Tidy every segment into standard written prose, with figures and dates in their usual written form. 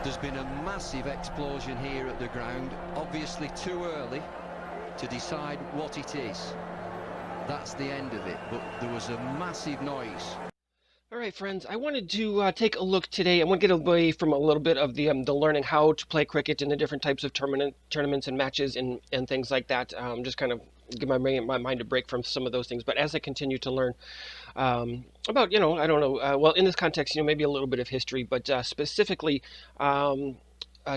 There's been a massive explosion here at the ground, obviously too early to decide what it is. That's the end of it, but there was a massive noise. All right, friends, I wanted to take a look today. I want to get away from a little bit of the learning how to play cricket and the different types of tournaments and matches and things like that. Just kind of give my mind a break from some of those things. But as I continue to learn about, I don't know, well, in this context, maybe a little bit of history, but specifically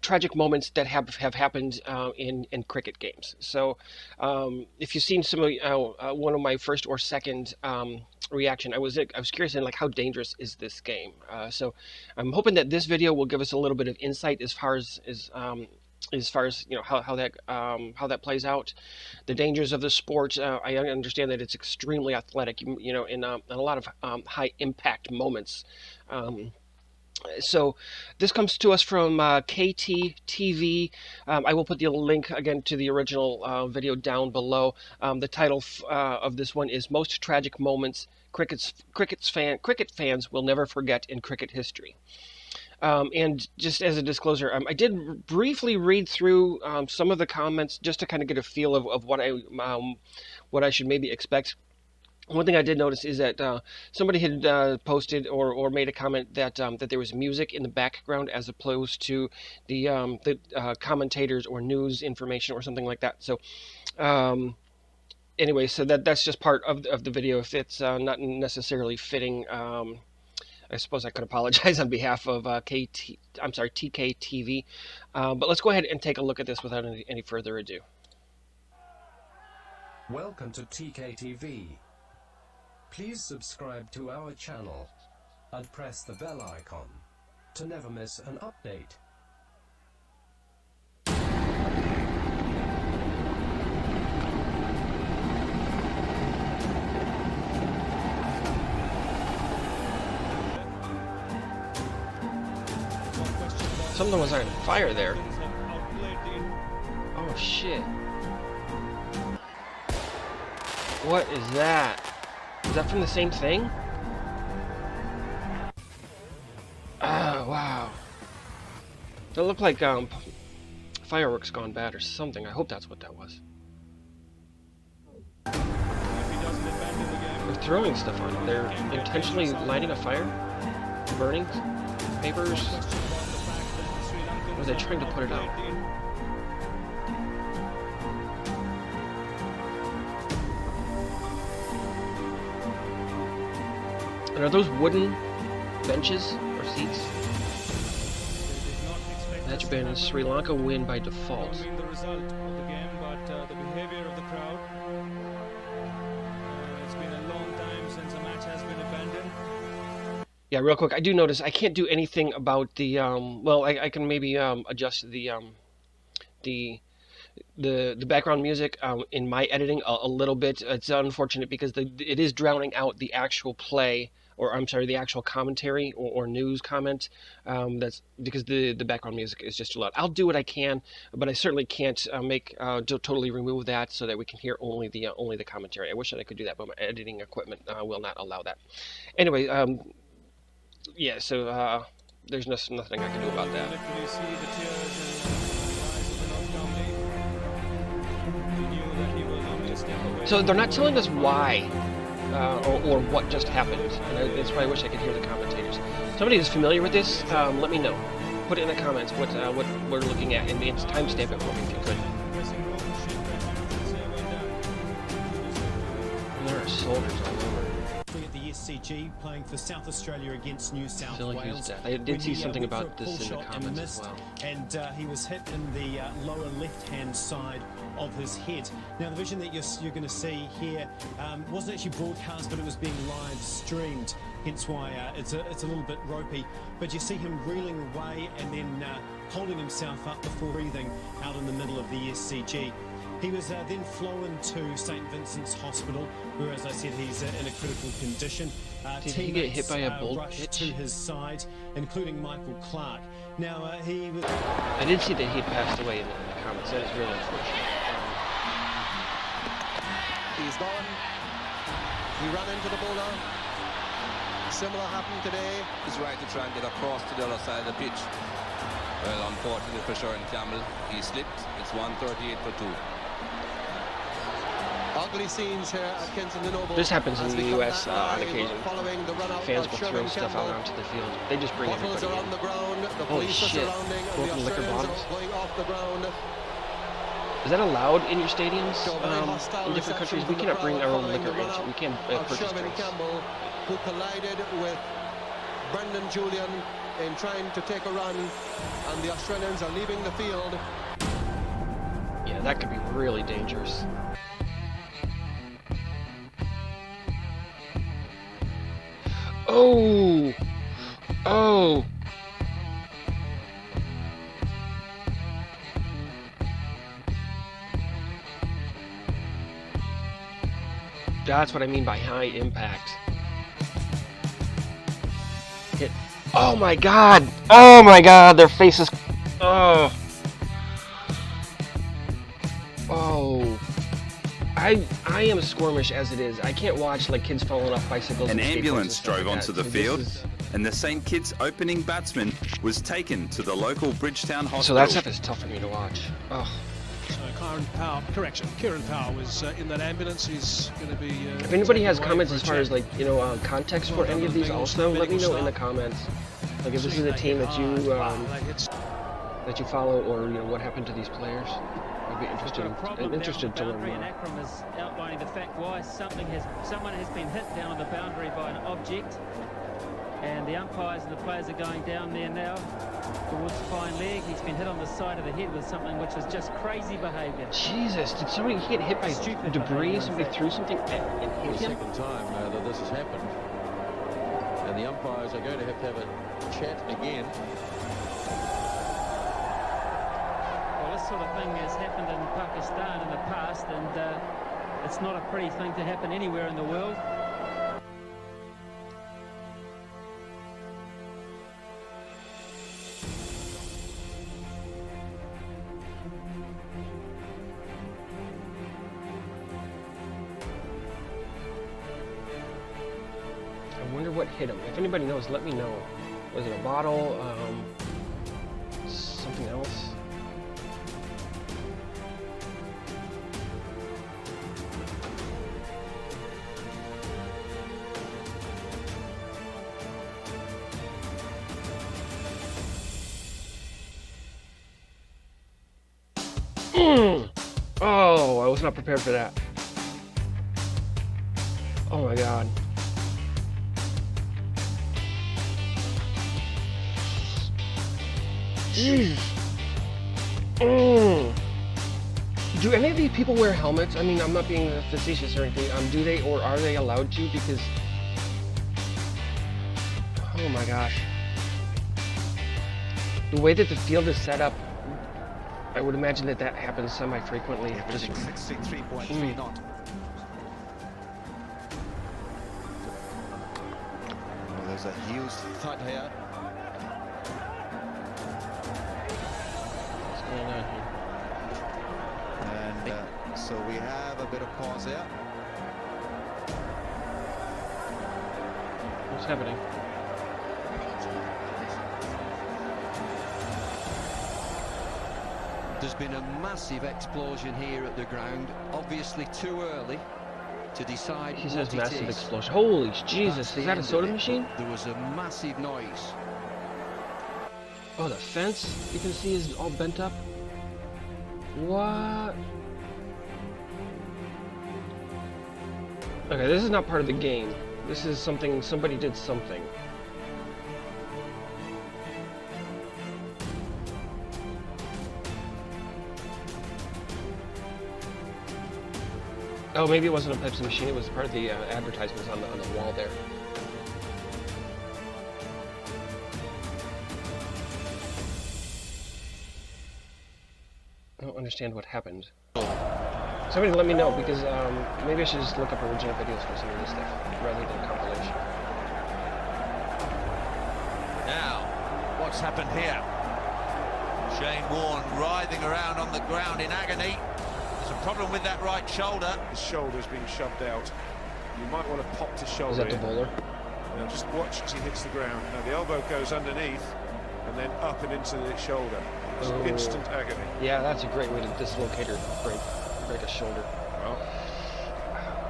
tragic moments that have happened in cricket games. So if you've seen some of one of my first or second reaction, I was curious in like how dangerous is this game. So I'm hoping that this video will give us a little bit of insight as far as how that plays out, the dangers of the sport. I understand that it's extremely athletic, in a lot of high impact moments. So this comes to us from KTTV. I will put the link again to the original video down below. The title of this one is Most Tragic Moments Cricket Fans Will Never Forget in Cricket History. And just as a disclosure, I did briefly read through some of the comments just to kind of get a feel of what I should maybe expect. One thing I did notice is that somebody had posted or made a comment that there was music in the background as opposed to the commentators or news information or something like that. So anyway, so that's just part of the video. If it's not necessarily fitting, I suppose I could apologize on behalf of TKTV. But let's go ahead and take a look at this without any further ado. Welcome to TKTV. Please subscribe to our channel and press the bell icon to never miss an update. Something was on fire there. Oh shit. What is that? Is that from the same thing? Oh, wow. That looked like fireworks gone bad or something. I hope that's what that was. They're throwing stuff on it. They're intentionally lighting a fire? Burning papers? Or are they trying to put it out? And are those wooden benches or seats? Match ban in Sri Lanka win by default. The result of the game, but the behavior of the crowd. It's been a long time since a match has been abandoned. Yeah, real quick, I do notice I can't do anything about the well, I can maybe adjust the background music in my editing a little bit. It's unfortunate because it is drowning out the actual play, or I'm sorry, the actual commentary or news comment. That's because the background music is just too loud. I'll do what I can, but I certainly can't totally remove that so that we can hear only the commentary. I wish that I could do that, but my editing equipment will not allow that. Anyway, yeah, so there's nothing I can do about that. So they're not telling us why or what just happened. And that's why I wish I could hear the commentators. Somebody who's familiar with this, let me know. Put it in the comments what we're looking at, and timestamp it for me if you could. And there are soldiers all over. At the SCG playing for South Australia against New South Wales. I did see something about this in the comments as well. And he was hit in the lower left-hand side of his head. Now, the vision that you're going to see here wasn't actually broadcast, but it was being live streamed. Hence why it's a little bit ropey. But you see him reeling away and then holding himself up before breathing out in the middle of the SCG. He was then flown to St Vincent's Hospital, where, as I said, he's in a critical condition. Did he get hit by a bolt rushed pitch? To his side, including Michael Clark. Now, he was... I did see that he passed away in the comments. That is really unfortunate. He's gone. He ran into the bowler. Similar happened today. He's right to try and get across to the other side of the pitch. Well, unfortunately for Sharon Campbell, he slipped. It's 138 for 2. Ugly scenes here at Kensington Oval. This happens in the US on occasion. The Fans will throw stuff out onto the field. They just bring bottles everybody are on in. the ground. The Holy police shit. are surrounding, and the Broken liquor Australians bottles. are going off the ground. Is that allowed in your stadiums? So very hostile In different countries, reception we from the cannot bring crowd our own following liquor the into. We can't run-out purchase of drinks. Campbell, who collided with Brendan Julian in trying to take a run, and the Australians are leaving the field. Yeah, that could be really dangerous. Oh! Oh! That's what I mean by high impact. Hit. Oh my god! Oh my god, their faces. Oh. Oh. I am squirmish as it is. I can't watch like kids falling off bicycles. An and skateboards ambulance and stuff drove like onto that. the So field, this is- and the St Kitts opening batsman was taken to the local Bridgetown hospital. So that stuff is tough for me to watch. Oh. Kieran Power was in that ambulance. He's going to be. If anybody has taken away comments for as a far check. as like context for any of these, also let me know in the comments. Like if this is a team that you follow, or what happened to these players. I'd be interested to learn more. And Akram is outlining the fact why someone has been hit down on the boundary by an object, and the umpires and the players are going down there now towards the fine leg. He's been hit on the side of the head with something which was just crazy behaviour. Jesus, did somebody get hit by Stupid debris? behaviour, Somebody threw something and hit him? Second time that this has happened, and the umpires are going to have a chat again. Well, this sort of thing has happened in Pakistan in the past, and it's not a pretty thing to happen anywhere in the world. I wonder what hit him. If anybody knows, let me know. Was it a bottle? Something else? Oh, I was not prepared for that. Oh my god. Jeez. Do any of these people wear helmets? I mean, I'm not being facetious or anything. Do they, or are they allowed to? Because, oh my gosh, the way that the field is set up, I would imagine that happens semi-frequently. Averaging 63.3 knot. Well, there's a Hughes thud here. What's going on here? And so we have a bit of pause there. What's happening? There's been a massive explosion here at the ground. Obviously too early to decide He what says it massive is. explosion. Holy Jesus, That's is the that a end of soda it, machine? but there was a massive noise. Oh, the fence you can see is all bent up. What? Okay, this is not part of the game. This is something, somebody did something. Oh, maybe it wasn't a Pepsi machine, it was part of the advertisements on the wall there. I don't understand what happened. Somebody let me know, because maybe I should just look up original videos for some of this stuff, rather than compilation. Now, what's happened here? Shane Warne writhing around on the ground in agony. There's a problem with that right shoulder. His shoulder's being shoved out. You might want to pop his shoulder. Is that the bowler? Now just watch as he hits the ground. Now the elbow goes underneath. and then up and into the shoulder. It's instant agony. Yeah, that's a great way to dislocate or break a shoulder. Well,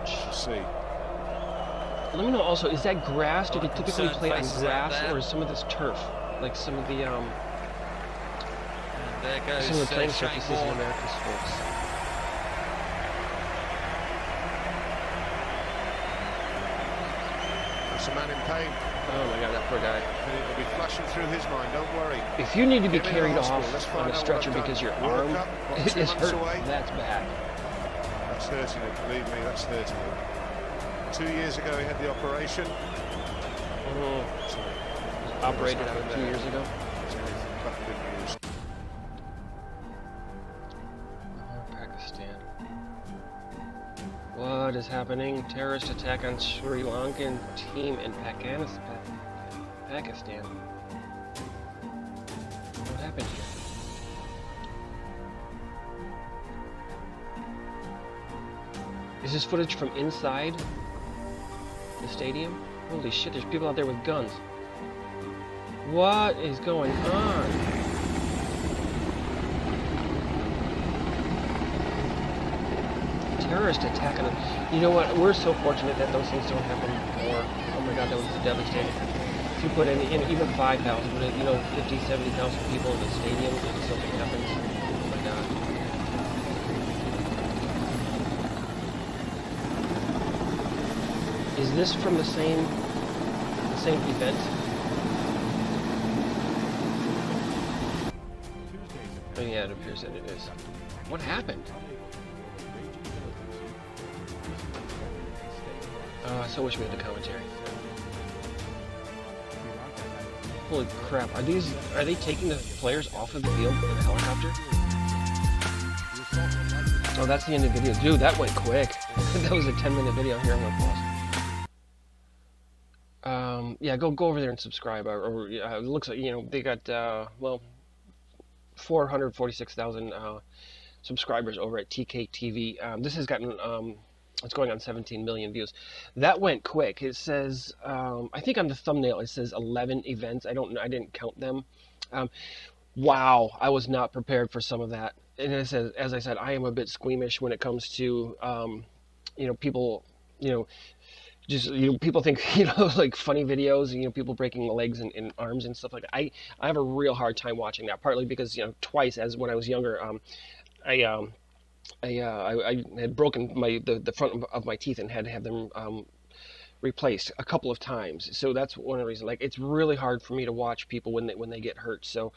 we'll see. Let me know also, is that grass? Do they typically play on faces grass, out there. or is some of this turf? Like some of the And there goes some of the playing Shane surfaces in Warne. American sports. It's a man in pain. Oh my God, that poor guy. And it'll be flashing through his mind, don't worry. If you need to be Get me to carried hospital. off Let's on find a out what stretcher I've done. because your World arm Cup, what, 2 is months hurt, away? that's bad. That's hurting him, believe me, that's hurting him. 2 years ago he had the operation. Operated on it 2 years ago. Good news. Pakistan. What is happening? Terrorist attack on Sri Lankan team in Pakistan. What happened here? Is this footage from inside the stadium? Holy shit, there's people out there with guns. What is going on? Terrorist attack on them. You know what? We're so fortunate that those things don't happen more. Oh my God, that was devastating. If you put in even 5,000, you know, 50, 70,000 people in the stadium and something happens. Oh my God. Is this from the same event? Oh yeah, it appears that it is. What happened? Oh, I so wish we had the commentary. Holy crap! Are they taking the players off of the field in a helicopter? Oh, that's the end of the video. Dude, that went quick. That was a 10-minute video. Here, I'm gonna pause. Yeah, go over there and subscribe. It looks like, you know, they got well, 446,000 subscribers over at TKTV. This has gotten it's going on 17 million views. That went quick. It says I think on the thumbnail it says 11 events. I didn't count them. Wow, I was not prepared for some of that. And it says, as I said, I am a bit squeamish when it comes to you know, people, you know, just, you know, people think, you know, like funny videos, you know, people breaking legs and arms and stuff like that. I have a real hard time watching that, partly because, you know, twice as when I was younger, I had broken the front of my teeth and had to have them replaced a couple of times. So that's one of the reasons. Like, it's really hard for me to watch people when they get hurt. So,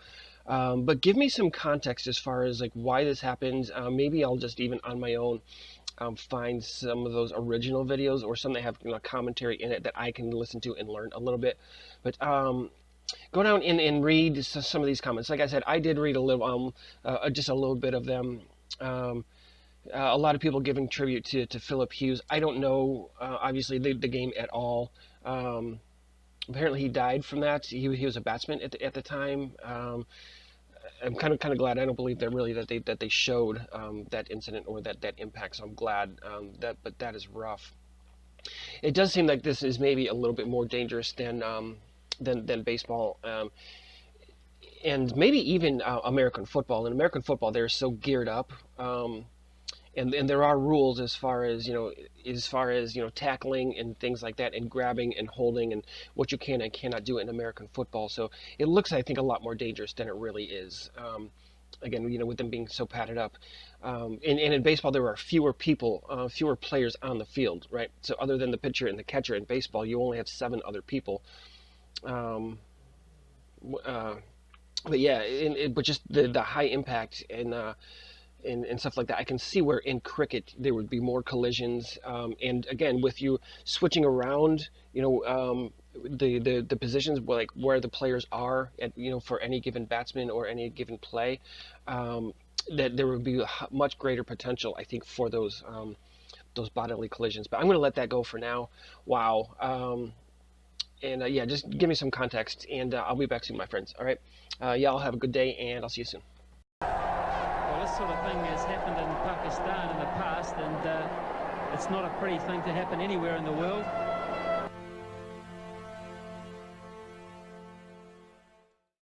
but give me some context as far as like why this happens. Maybe I'll just even on my own find some of those original videos or some that have, you know, commentary in it that I can listen to and learn a little bit. But go down and read some of these comments. Like I said, I did read a little, just a little bit of them. A lot of people giving tribute to Philip Hughes. I don't know, obviously, the game at all. Apparently, he died from that. He was a batsman at the time. I'm kind of glad. I don't believe that they showed that incident or that impact. So I'm glad but that is rough. It does seem like this is maybe a little bit more dangerous than baseball. And maybe even American football. In American football, they're so geared up, and there are rules as far as tackling and things like that, and grabbing and holding, and what you can and cannot do in American football. So it looks, I think, a lot more dangerous than it really is. Again, you know, with them being so padded up, and in baseball there are fewer players on the field, right? So other than the pitcher and the catcher in baseball, you only have 7 other people. But yeah, but just the high impact and stuff like that, I can see where in cricket there would be more collisions. And again, with you switching around, you know, the positions where the players are at, you know, for any given batsman or any given play, that there would be a much greater potential, I think, for those bodily collisions. But I'm going to let that go for now. Wow. And yeah, just give me some context, and I'll be back soon, my friends. All right. Y'all have a good day, and I'll see you soon. Well, this sort of thing has happened in Pakistan in the past, and it's not a pretty thing to happen anywhere in the world.